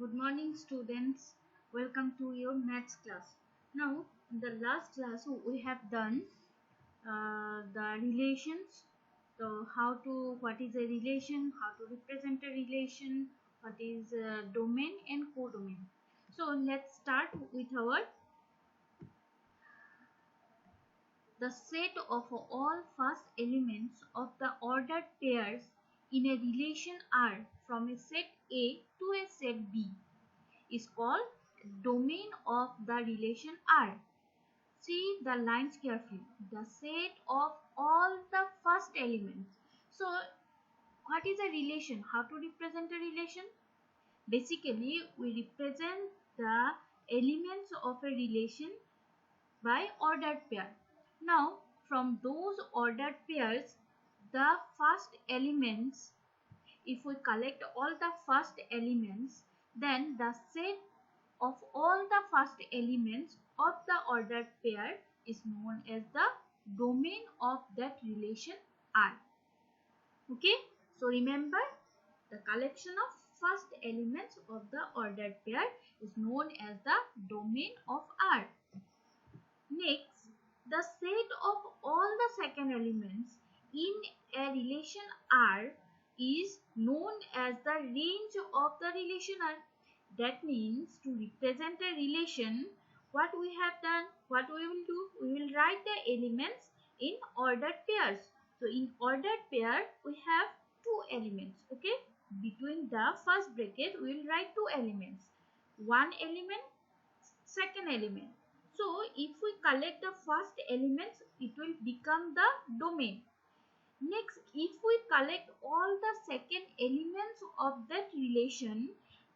Good morning, students. Welcome to your maths class. Now, in the last class, we have done the relations. So, what is a relation, how to represent a relation, what is domain and codomain. So, let's start with the set of all first elements of the ordered pairs in a relation R from a set A to a set B is called domain of the relation R. See the lines carefully. The set of all the first elements. So, what is a relation? How to represent a relation? Basically, we represent the elements of a relation by ordered pair. Now, from those ordered pairs, the first elements, if we collect all the first elements, then the set of all the first elements of the ordered pair is known as the domain of that relation R. Okay, so remember, the collection of first elements of the ordered pair is known as the domain of R. Next, the set of all the second elements in a relation R is known as the range of the relation R. That means to represent a relation, what we have done, what we will do, we will write the elements in ordered pairs. So in ordered pair, we have two elements. Okay, between the first bracket, we will write two elements. One element, second element. So if we collect the first elements, it will become the domain. Next, if we collect all the second elements of that relation,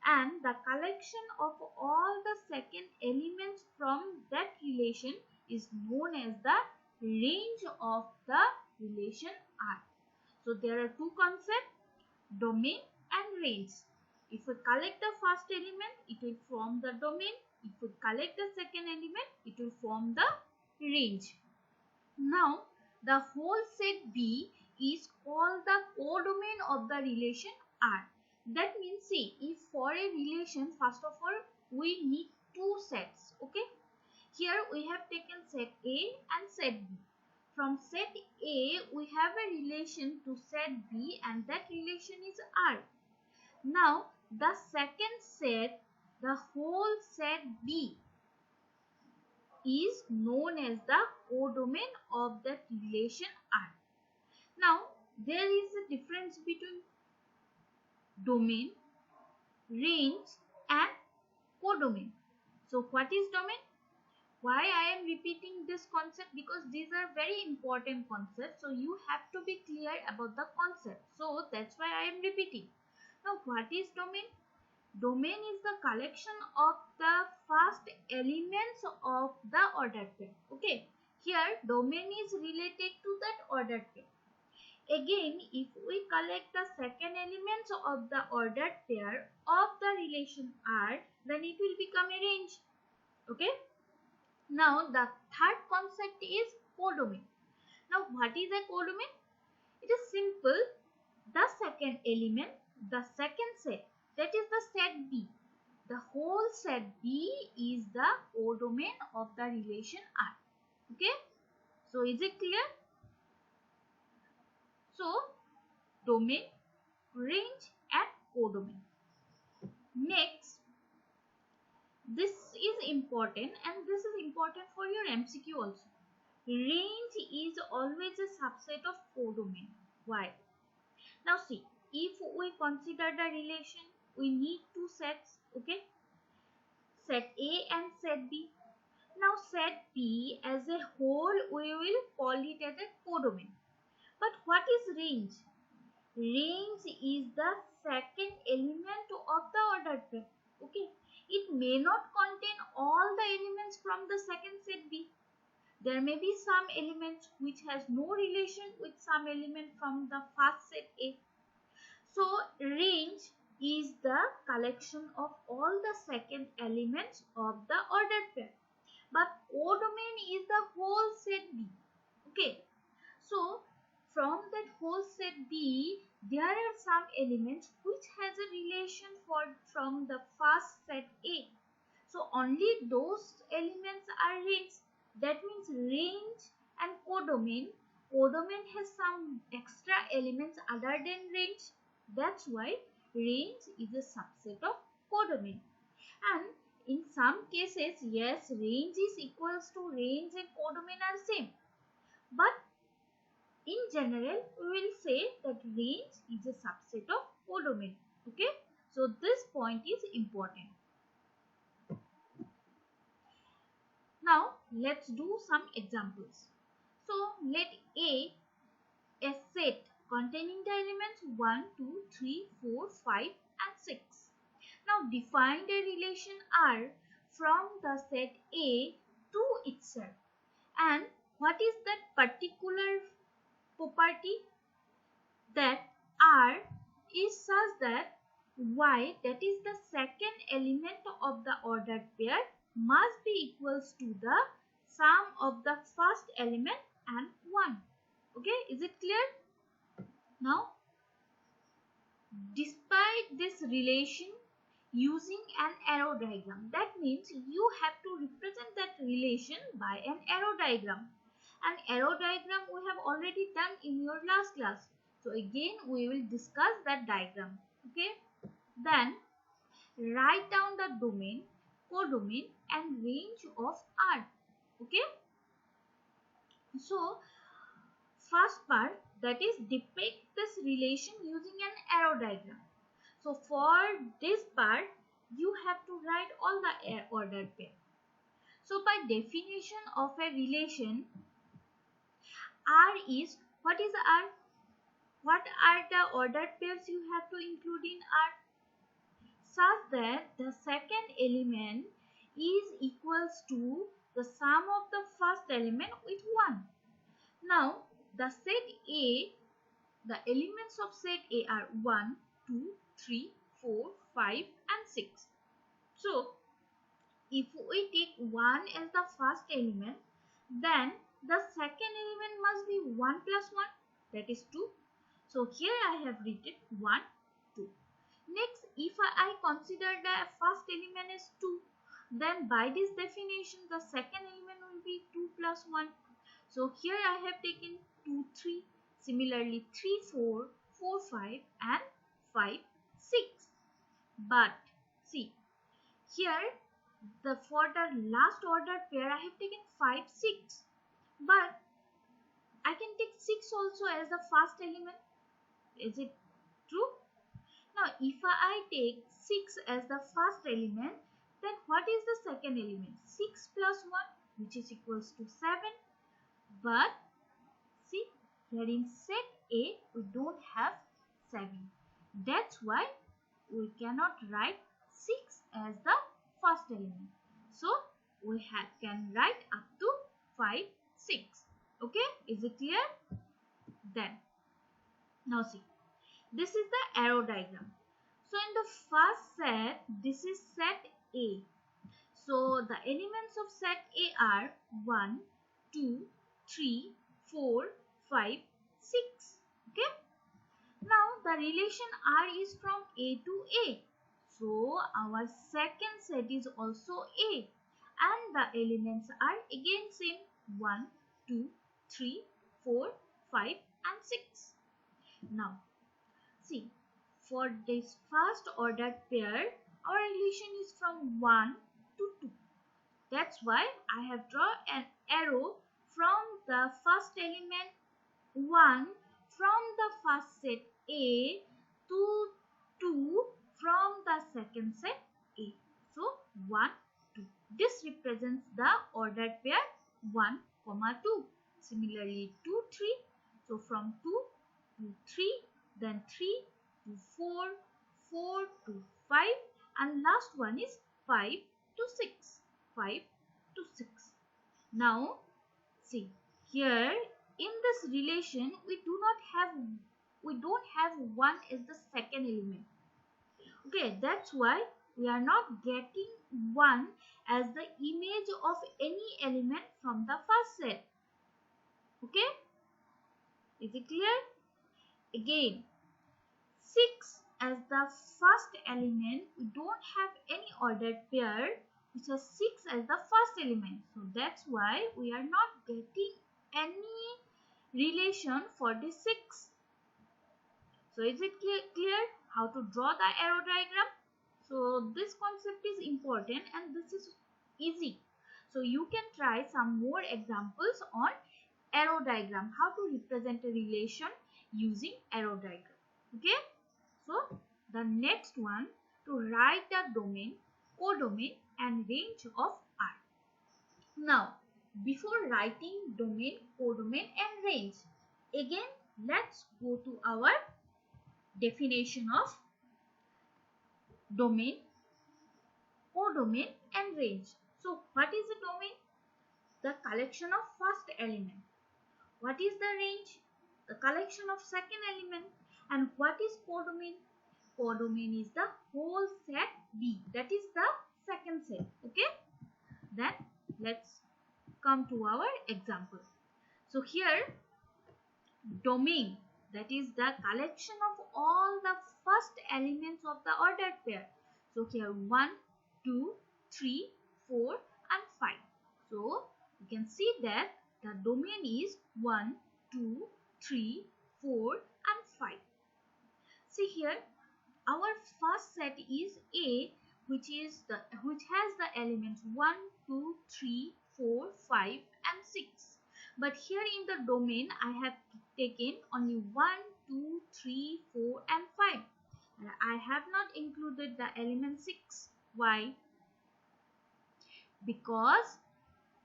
and the collection of all the second elements from that relation is known as the range of the relation R. So there are two concepts, domain and range. If we collect the first element, it will form the domain. If we collect the second element, it will form the range. Now, the whole set B is called the codomain of the relation R. That means, see, if for a relation, first of all, we need two sets. Okay. Here we have taken set A and set B. From set A, we have a relation to set B, and that relation is R. Now, the second set, the whole set B, is known as the codomain of that relation R. Now, there is a difference between domain, range and codomain. So, what is domain? Why I am repeating this concept? Because these are very important concepts. So, you have to be clear about the concept. So, that's why I am repeating. Now, what is domain? Domain is the collection of the first elements of the ordered pair. Okay. Here, domain is related to that ordered pair. Again, if we collect the second elements of the ordered pair of the relation R, then it will become a range. Okay. Now, the third concept is codomain. Now, what is a codomain? It is simple. The second element, the second set, that is the set B. The whole set B is the codomain of the relation R. Okay. So, is it clear? So, domain, range and codomain. Next, this is important, and this is important for your MCQ also. Range is always a subset of codomain. Why? Now see, if we consider the relation, we need two sets, okay? Set A and set B. Now set B as a whole, we will call it as a codomain. But what is range? Range is the second element of the ordered pair. Okay, it may not contain all the elements from the second set B. There may be some elements which has no relation with some element from the first set A. So range is the collection of all the second elements of the ordered pair. But codomain is the whole set B. Okay. So from that whole set B, there are some elements which has a relation from the first set A. So only those elements are ranged. That means range and codomain. Codomain has some extra elements other than range. That's why range is a subset of codomain. And in some cases, yes, range is equals to range and codomain are same. But in general, we will say that range is a subset of codomain. Okay, so this point is important. Now let's do some examples. So let A set containing the elements 1, 2, 3, 4, 5 and 6. Now define a relation R from the set A to itself. And what is that particular property? That R is such that Y, that is the second element of the ordered pair, must be equals to the sum of the first element and 1. Okay, is it clear? Now, despite this relation using an arrow diagram, that means you have to represent that relation by an arrow diagram. An arrow diagram we have already done in your last class. So again we will discuss that diagram. Okay. Then write down the domain, codomain and range of R. Okay. So first part, that is depict this relation using an arrow diagram. So for this part you have to write all the ordered pair. So by definition of a relation, R is, what is R? What are the ordered pairs you have to include in R? Such that the second element is equals to the sum of the first element with 1. Now the set A, the elements of set A are 1, 2, 3, 4, 5 and 6. So if we take 1 as the first element, then the second element must be 1 plus 1, that is 2. So here I have written 1, 2. Next, if I consider the first element as 2, then by this definition the second element will be 2 plus 1. So here I have taken 2, 3. Similarly 3, 4, 4, 5 and 5, 6. But see, here for the last ordered pair I have taken 5, 6. But I can take 6 also as the first element. Is it true? Now if I take 6 as the first element, then what is the second element? 6 plus 1, which is equals to 7. But see, here in set A we don't have 7. That's why we cannot write 6 as the first element. So we can write up to 5, 6. Okay, is it clear? Then now see, this is the arrow diagram. So in the first set, this is set A. So the elements of set A are 1, 2, 3, 4, 5, 6. Okay. Now the relation R is from A to A. So our second set is also A. And the elements are again same, 1, 2, 3, 4, 5 and 6. Now see, for this first ordered pair, our relation is from 1 to 2. That's why I have drawn an arrow from the first element 1 from the first set A to 2 from the second set A. So 1, 2. This represents the ordered pair 1, 2. Similarly 2, 3. So from 2 to 3, then 3 to 4, 4 to 5 and last one is 5 to 6. 5 to 6. Now see, here in this relation we don't have 1 as the second element. Okay, that's why we are not getting 1 as the image of any element from the first set. Okay. Is it clear? Again, 6 as the first element, we don't have any ordered pair which has 6 as the first element. So that's why we are not getting any relation for the 6. So is it clear how to draw the arrow diagram? So this concept is important and this is easy. So you can try some more examples on arrow diagram, how to represent a relation using arrow diagram. Okay. So the next one, to write the domain, codomain and range of R. Now before writing domain, codomain and range, again let's go to our definition of domain, codomain and range. So what is a domain? The collection of first element. What is the range? The collection of second element. And what is codomain? Codomain is the whole set B. That is the second set. Okay. Then let's come to our example. So here domain, that is the collection of all the first elements of the ordered pair. So here 1, 2, 3, 4 and 5. So you can see that the domain is 1, 2, 3, 4 and 5. See here our first set is A, which has the elements 1, 2, 3, 4, 5 and 6. But here in the domain I have taken only 1, 2, 3, 4 and 5. And I have not included the element 6. Why? Because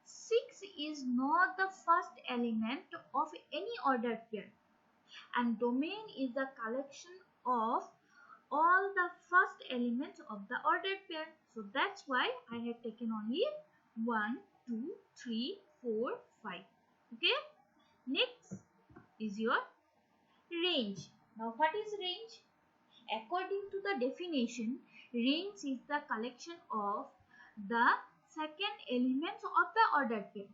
6 is not the first element of any ordered pair. And domain is the collection of all the first elements of the ordered pair. So that's why I have taken only 1, 2, 3, 4, 5. Okay. Next is your range. Now what is range? According to the definition, range is the collection of the second elements of the ordered pair.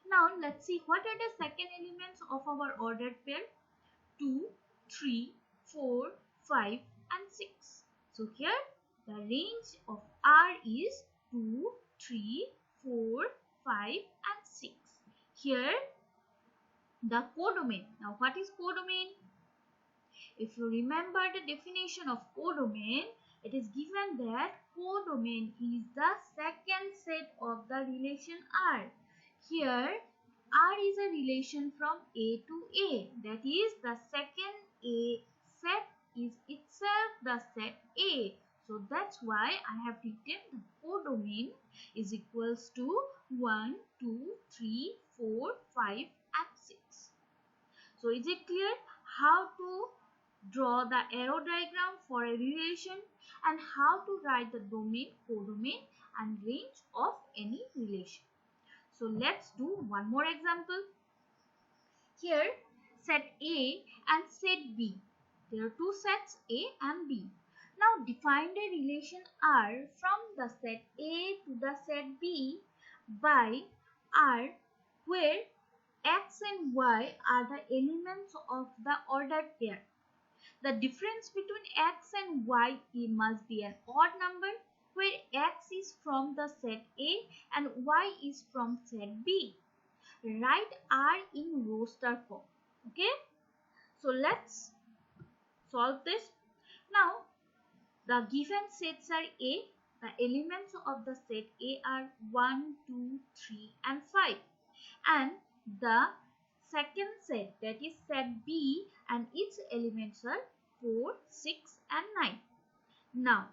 Now let's see what are the second elements of our ordered pair. 2, 3, 4, 5 and 6. So here the range of R is 2, 3, 4, 5 and 6. Here the codomain. Now what is codomain? If you remember the definition of codomain, it is given that codomain is the second set of the relation R. Here R is a relation from A to A. That is the second A set is itself the set A. So that's why I have written the codomain is equals to 1, 2, 3, 4, 5 and 6. So is it clear how to draw the arrow diagram for a relation and how to write the domain, codomain and range of any relation? So let's do one more example. Here set A and set B. There are two sets A and B. Now define the relation R from the set A to the set B by R, where X and Y are the elements of the ordered pair. The difference between X and Y must be an odd number, where X is from the set A and Y is from set B. Write R in roster form. Okay. So let's solve this. Now the given sets are A. The elements of the set A are 1, 2, 3 and 5. And the second set, that is set B, and its elements are 4, 6 and 9. Now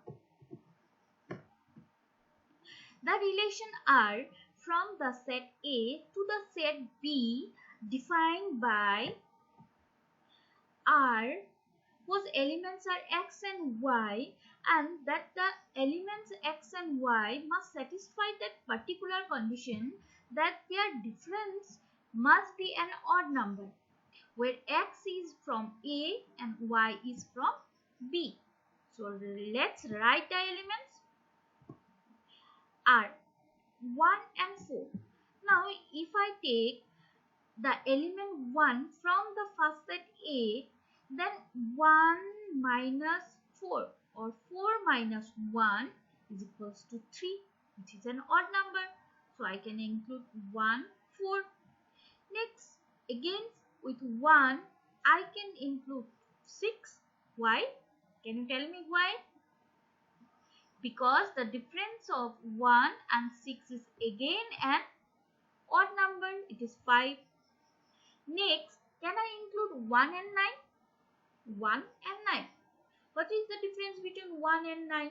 the relation R from the set A to the set B defined by R whose elements are X and Y, and that the elements X and Y must satisfy that particular condition that their difference must be an odd number, where X is from A and Y is from B. So let's write the elements. R 1 and 4. Now if I take the element 1 from the first set A, then 1 minus 4 or 4 minus 1 is equals to 3, which is an odd number. So I can include 1, 4. Next, again with 1, I can include 6. Why? Can you tell me why? Because the difference of 1 and 6 is again an odd number. It is 5. Next, can I include 1 and 9? 1 and 9. What is the difference between 1 and 9?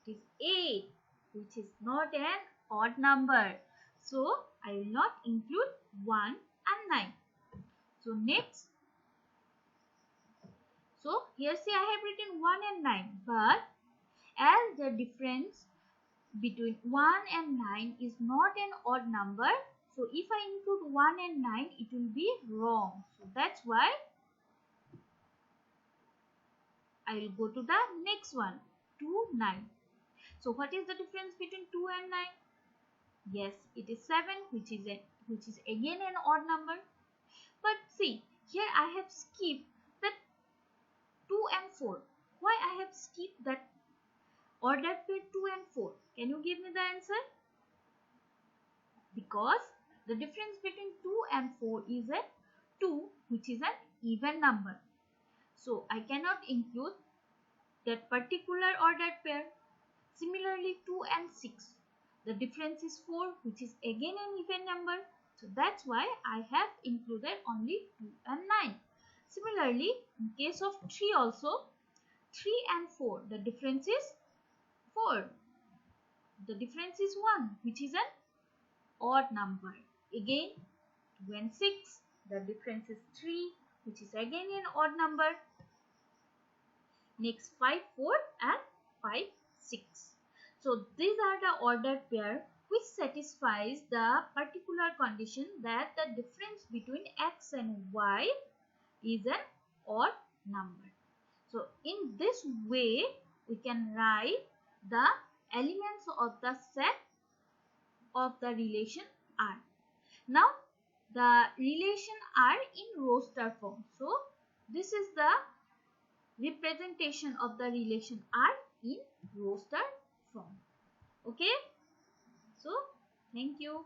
It is 8, which is not an odd number. So, I will not include 1 and 9. So, next. So, here see I have written 1 and 9. But, as the difference between 1 and 9 is not an odd number, so if I include 1 and 9, it will be wrong. So, that's why I will go to the next one, 2, 9. So what is the difference between 2 and 9? Yes, it is 7, which is again an odd number. But see, here I have skipped that 2 and 4. Why I have skipped that ordered pair 2 and 4? Can you give me the answer? Because the difference between 2 and 4 is a 2, which is an even number. So I cannot include that particular ordered pair. Similarly, 2 and 6. The difference is 4, which is again an even number. So that's why I have included only 2 and 9. Similarly, in case of 3 also, 3 and 4. The difference is 4. The difference is 1, which is an odd number. Again, 2 and 6. The difference is 3, which is again an odd number. Next, 5, 4 and 5, 6. So these are the ordered pair which satisfies the particular condition that the difference between x and y is an odd number. So in this way we can write the elements of the set of the relation R. Now the relation R in roster form. So this is the representation of the relation R in roster form. Okay, so thank you.